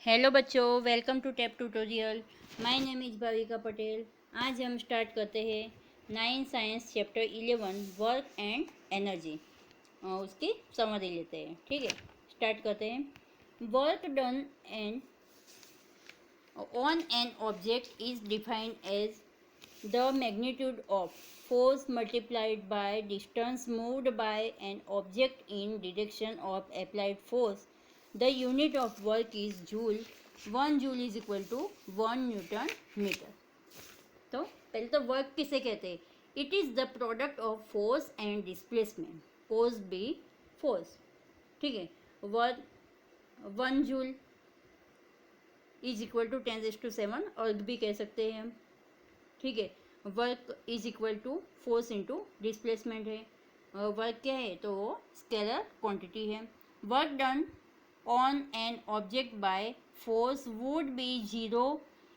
Hello बच्चों, welcome to Tap Tutorial. My name is Bhavika Patel. आज हम स्टार्ट करते हैं 9 science chapter 11 work and energy. उसकी समरी लेते हैं। ठीक है, स्टार्ट करते हैं। Work done and on an object is defined as the magnitude of force multiplied by distance moved by an object in direction of applied force. The unit of work is joule. 1 joule is equal to 1 newton metre. तो पहले तो work किसे कहते हैं? It is the product of force and displacement. Force B force. ठीक है, work 1 joule is equal to 10⁷ erg भी कह सकते हैं हम। ठीक है, work is equal to force into displacement है। वर्क क्या है? तो वो स्केलर क्वांटिटी है। Work done on an object by force would be zero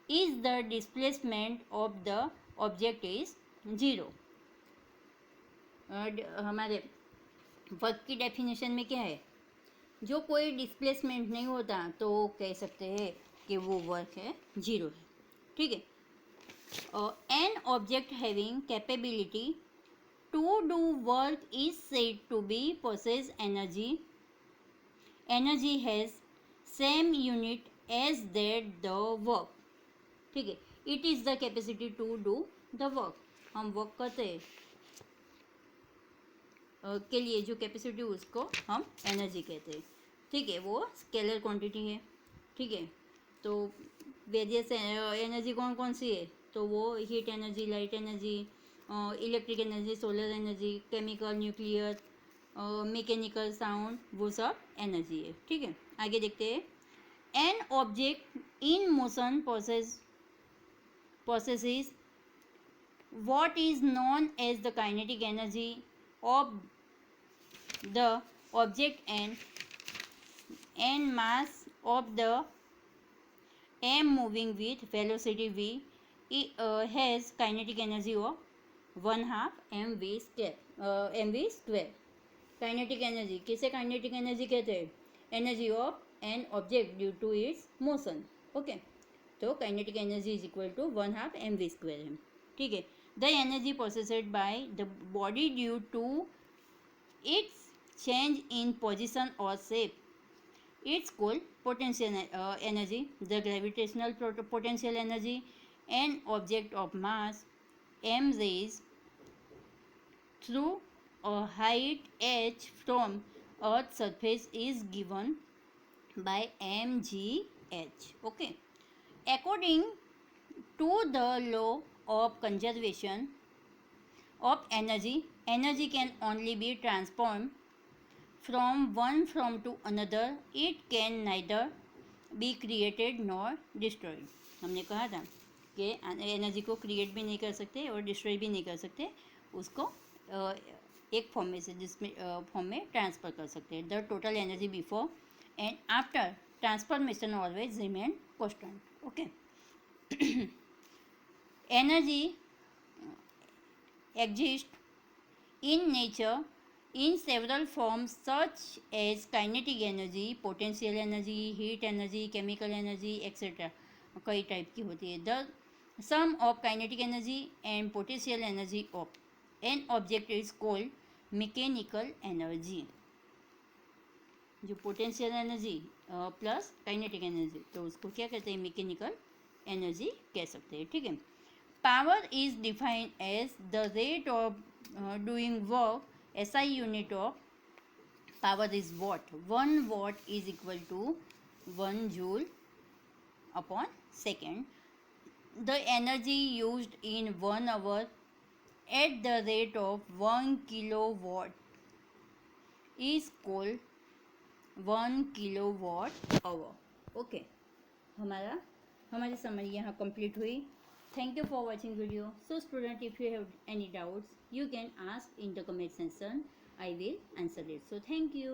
is the displacement of the object is zero. हमारे वर्क की डेफिनेशन में क्या है? जो कोई डिस्प्लेसमेंट नहीं होता तो कह सकते हैं कि वो वर्क है, जीरो है। ठीक है, an object having capability to do work is said to be possess energy. Energy has same unit as that the work. ठीक है, it is the capacity to do the work. हम work करते हैं के लिए जो कैपेसिटी उसको हम एनर्जी कहते हैं। ठीक है, वो स्केलर क्वांटिटी है। ठीक है, तो वेरियस एनर्जी कौन कौन सी है? तो वो heat energy, light energy, electric energy, solar energy, chemical, nuclear, mechanical, sound, वो सब एनर्जी है। ठीक है, आगे देखते हैं। An object in motion possesses what is known as the kinetic energy of the object and mass of the m moving with velocity v has kinetic energy of 1/2 mv square। Kinetic energy किसे kinetic energy कहते हैं? Energy of an object due to its motion. Okay, तो kinetic energy is equal to 1/2 mv square है। ठीक है, the energy processed by the body due to its change in position और shape, it's called potential energy. The gravitational potential energy, an object of mass m rays through a height h from earth's surface is given by mgh. Okay, according to the law of conservation of energy, energy can only be transformed from one form to another. It can neither be created nor destroyed. हमने कहा था कि energy को create भी नहीं कर सकते और डिस्ट्रॉय भी नहीं कर सकते, उसको एक फॉर्म में से जिसमें फॉर्म में ट्रांसफ़र कर सकते हैं। The total energy before and after transformation always remain constant. Okay, energy exist in nature in several forms such as kinetic energy, potential energy, heat energy, chemical energy, etc. कई type की होती है। The sum of kinetic energy and potential energy of an object is called mechanical energy. जो potential energy plus kinetic energy, तो उसको क्या कहते हैं? मैकेनिकल एनर्जी कह सकते हैं। ठीक है, power is defined as the rate of doing work. SI unit of power is watt. 1 watt is equal to 1 joule upon second. The energy used in 1 hour at the rate of 1 kilowatt is called 1 kilowatt hour. Okay, हमारी summary यहाँ complete हुई। Thank you for watching video. So student, if you have any doubts, you can ask in the comment section. I will answer it. So thank you.